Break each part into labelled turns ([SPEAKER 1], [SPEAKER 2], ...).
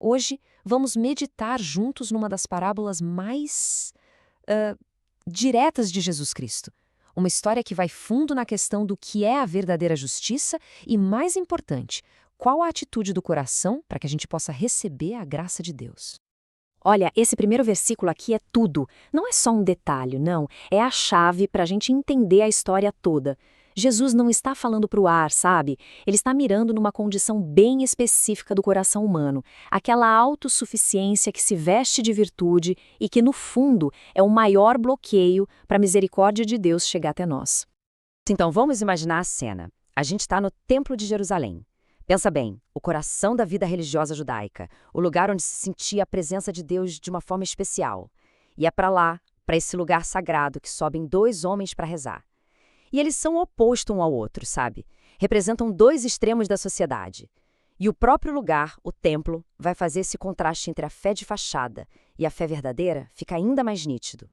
[SPEAKER 1] Hoje, vamos meditar juntos numa das parábolas mais diretas de Jesus Cristo. Uma história que vai fundo na questão do que é a verdadeira justiça e, mais importante, qual a atitude do coração para que a gente possa receber a graça de Deus.
[SPEAKER 2] Olha, esse primeiro versículo aqui é tudo. Não é só um detalhe, não. É a chave para a gente entender a história toda. Jesus não está falando para o ar, sabe? Ele está mirando numa condição bem específica do coração humano. Aquela autossuficiência que se veste de virtude e que, no fundo, é o maior bloqueio para a misericórdia de Deus chegar até nós.
[SPEAKER 3] Então vamos imaginar a cena. A gente está no Templo de Jerusalém. Pensa bem, o coração da vida religiosa judaica, o lugar onde se sentia a presença de Deus de uma forma especial. E é para lá, para esse lugar sagrado, que sobem dois homens para rezar. E eles são opostos um ao outro, sabe? Representam dois extremos da sociedade. E o próprio lugar, o templo, vai fazer esse contraste entre a fé de fachada e a fé verdadeira fica ainda mais nítido.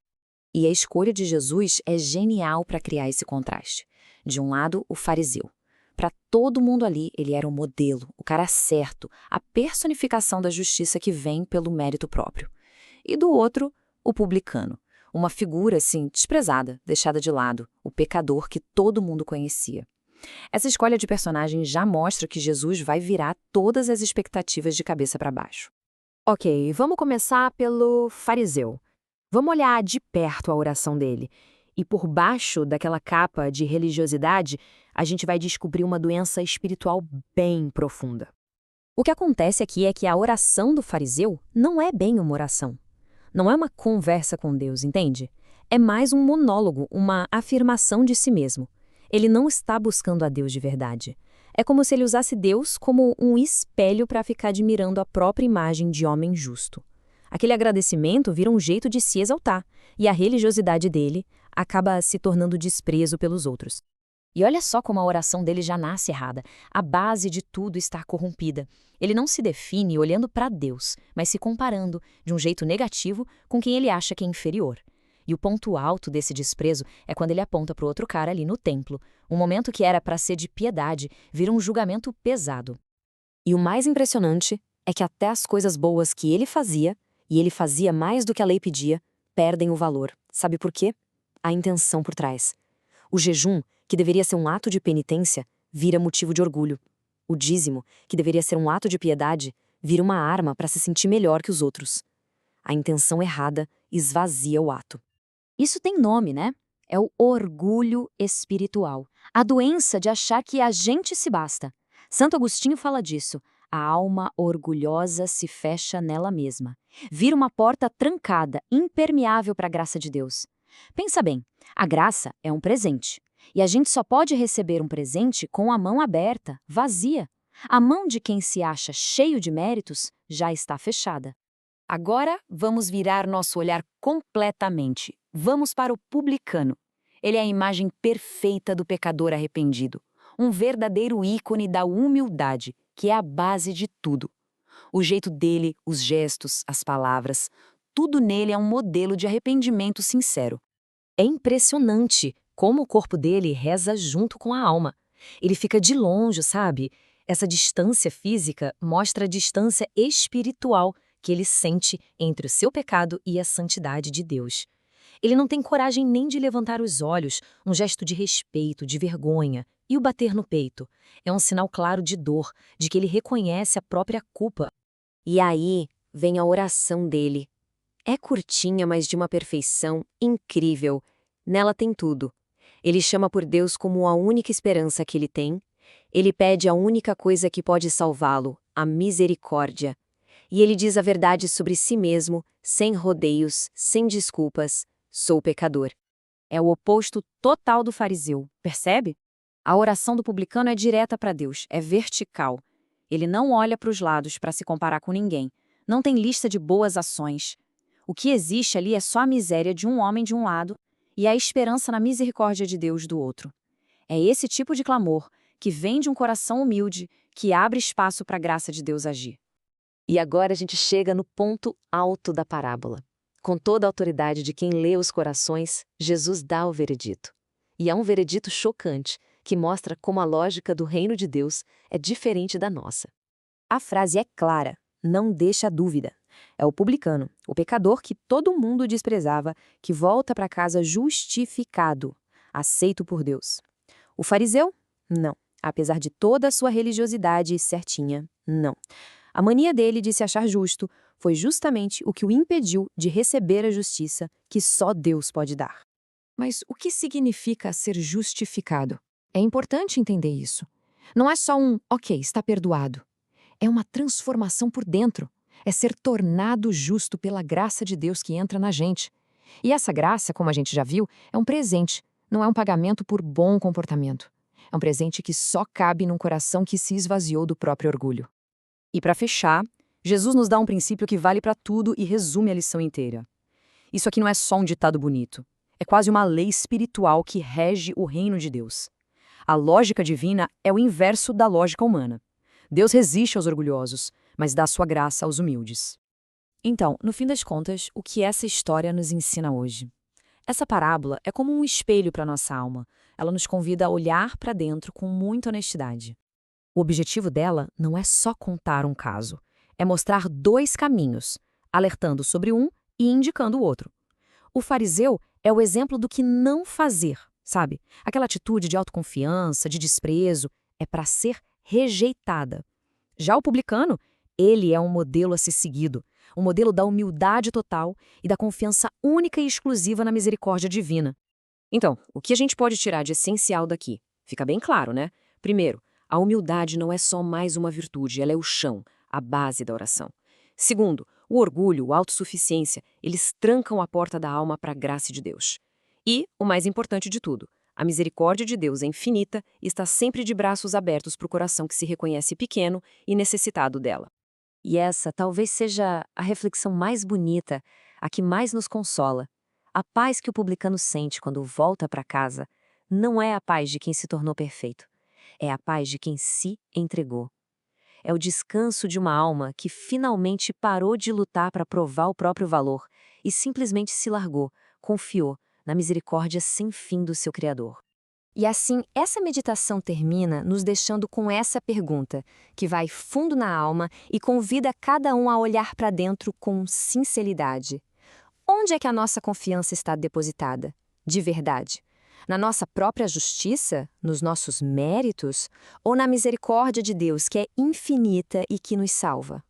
[SPEAKER 2] E a escolha de Jesus é genial para criar esse contraste. De um lado, o fariseu. Para todo mundo ali, ele era o modelo, o cara certo, a personificação da justiça que vem pelo mérito próprio. E do outro, o publicano, uma figura, assim, desprezada, deixada de lado, o pecador que todo mundo conhecia. Essa escolha de personagem já mostra que Jesus vai virar todas as expectativas de cabeça para baixo. Ok, vamos começar pelo fariseu. Vamos olhar de perto a oração dele. E por baixo daquela capa de religiosidade, a gente vai descobrir uma doença espiritual bem profunda. O que acontece aqui é que a oração do fariseu não é bem uma oração. Não é uma conversa com Deus, entende? É mais um monólogo, uma afirmação de si mesmo. Ele não está buscando a Deus de verdade. É como se ele usasse Deus como um espelho para ficar admirando a própria imagem de homem justo. Aquele agradecimento vira um jeito de se exaltar, e a religiosidade dele acaba se tornando desprezo pelos outros. E olha só como a oração dele já nasce errada. A base de tudo está corrompida. Ele não se define olhando para Deus, mas se comparando, de um jeito negativo, com quem ele acha que é inferior. E o ponto alto desse desprezo é quando ele aponta para o outro cara ali no templo. Um momento que era para ser de piedade, vira um julgamento pesado. E o mais impressionante é que até as coisas boas que ele fazia, e ele fazia mais do que a lei pedia, perdem o valor. Sabe por quê? A intenção por trás. O jejum, que deveria ser um ato de penitência, vira motivo de orgulho. O dízimo, que deveria ser um ato de piedade, vira uma arma para se sentir melhor que os outros. A intenção errada esvazia o ato. Isso tem nome, né? É o orgulho espiritual. A doença de achar que a gente se basta. Santo Agostinho fala disso. A alma orgulhosa se fecha nela mesma. Vira uma porta trancada, impermeável para a graça de Deus. Pensa bem, a graça é um presente. E a gente só pode receber um presente com a mão aberta, vazia. A mão de quem se acha cheio de méritos já está fechada. Agora vamos virar nosso olhar completamente. Vamos para o publicano. Ele é a imagem perfeita do pecador arrependido. Um verdadeiro ícone da humildade, que é a base de tudo. O jeito dele, os gestos, as palavras, tudo nele é um modelo de arrependimento sincero. É impressionante como o corpo dele reza junto com a alma. Ele fica de longe, sabe? Essa distância física mostra a distância espiritual que ele sente entre o seu pecado e a santidade de Deus. Ele não tem coragem nem de levantar os olhos, um gesto de respeito, de vergonha. E o bater no peito é um sinal claro de dor, de que ele reconhece a própria culpa. E aí vem a oração dele. É curtinha, mas de uma perfeição incrível. Nela tem tudo. Ele chama por Deus como a única esperança que ele tem. Ele pede a única coisa que pode salvá-lo, a misericórdia. E ele diz a verdade sobre si mesmo, sem rodeios, sem desculpas. Sou pecador. É o oposto total do fariseu, percebe? A oração do publicano é direta para Deus, é vertical. Ele não olha para os lados para se comparar com ninguém. Não tem lista de boas ações. O que existe ali é só a miséria de um homem de um lado e a esperança na misericórdia de Deus do outro. É esse tipo de clamor que vem de um coração humilde que abre espaço para a graça de Deus agir.
[SPEAKER 1] E agora a gente chega no ponto alto da parábola. Com toda a autoridade de quem lê os corações, Jesus dá o veredito. E é um veredito chocante, que mostra como a lógica do reino de Deus é diferente da nossa.
[SPEAKER 2] A frase é clara. não deixa dúvida. É o publicano, o pecador que todo mundo desprezava, que volta para casa justificado, aceito por Deus. O fariseu? Não. Apesar de toda a sua religiosidade certinha, não. A mania dele de se achar justo foi justamente o que o impediu de receber a justiça que só Deus pode dar.
[SPEAKER 1] Mas o que significa ser justificado? É importante entender isso. Não é só um, ok, está perdoado. É uma transformação por dentro. É ser tornado justo pela graça de Deus que entra na gente. E essa graça, como a gente já viu, é um presente, não é um pagamento por bom comportamento. É um presente que só cabe num coração que se esvaziou do próprio orgulho.
[SPEAKER 3] E para fechar, Jesus nos dá um princípio que vale para tudo e resume a lição inteira. Isso aqui não é só um ditado bonito. É quase uma lei espiritual que rege o reino de Deus. A lógica divina é o inverso da lógica humana. Deus resiste aos orgulhosos, mas dá sua graça aos humildes. Então, no fim das contas, o que essa história nos ensina hoje? Essa parábola é como um espelho para nossa alma. Ela nos convida a olhar para dentro com muita honestidade. O objetivo dela não é só contar um caso, é mostrar dois caminhos, alertando sobre um e indicando o outro. O fariseu é o exemplo do que não fazer, sabe? Aquela atitude de autoconfiança, de desprezo, é para ser rejeitada. Já o publicano, ele é um modelo a ser seguido, um modelo da humildade total e da confiança única e exclusiva na misericórdia divina. Então, o que a gente pode tirar de essencial daqui? Fica bem claro, né? Primeiro, a humildade não é só mais uma virtude, ela é o chão, a base da oração. Segundo, o orgulho, a autossuficiência, eles trancam a porta da alma para a graça de Deus. E, o mais importante de tudo, a misericórdia de Deus é infinita e está sempre de braços abertos para o coração que se reconhece pequeno e necessitado dela.
[SPEAKER 2] E essa talvez seja a reflexão mais bonita, a que mais nos consola. A paz que o publicano sente quando volta para casa não é a paz de quem se tornou perfeito. É a paz de quem se entregou. É o descanso de uma alma que finalmente parou de lutar para provar o próprio valor e simplesmente se largou, confiou na misericórdia sem fim do seu Criador. E assim, essa meditação termina nos deixando com essa pergunta, que vai fundo na alma e convida cada um a olhar para dentro com sinceridade. Onde é que a nossa confiança está depositada? De verdade? Na nossa própria justiça? Nos nossos méritos? Ou na misericórdia de Deus, que é infinita e que nos salva?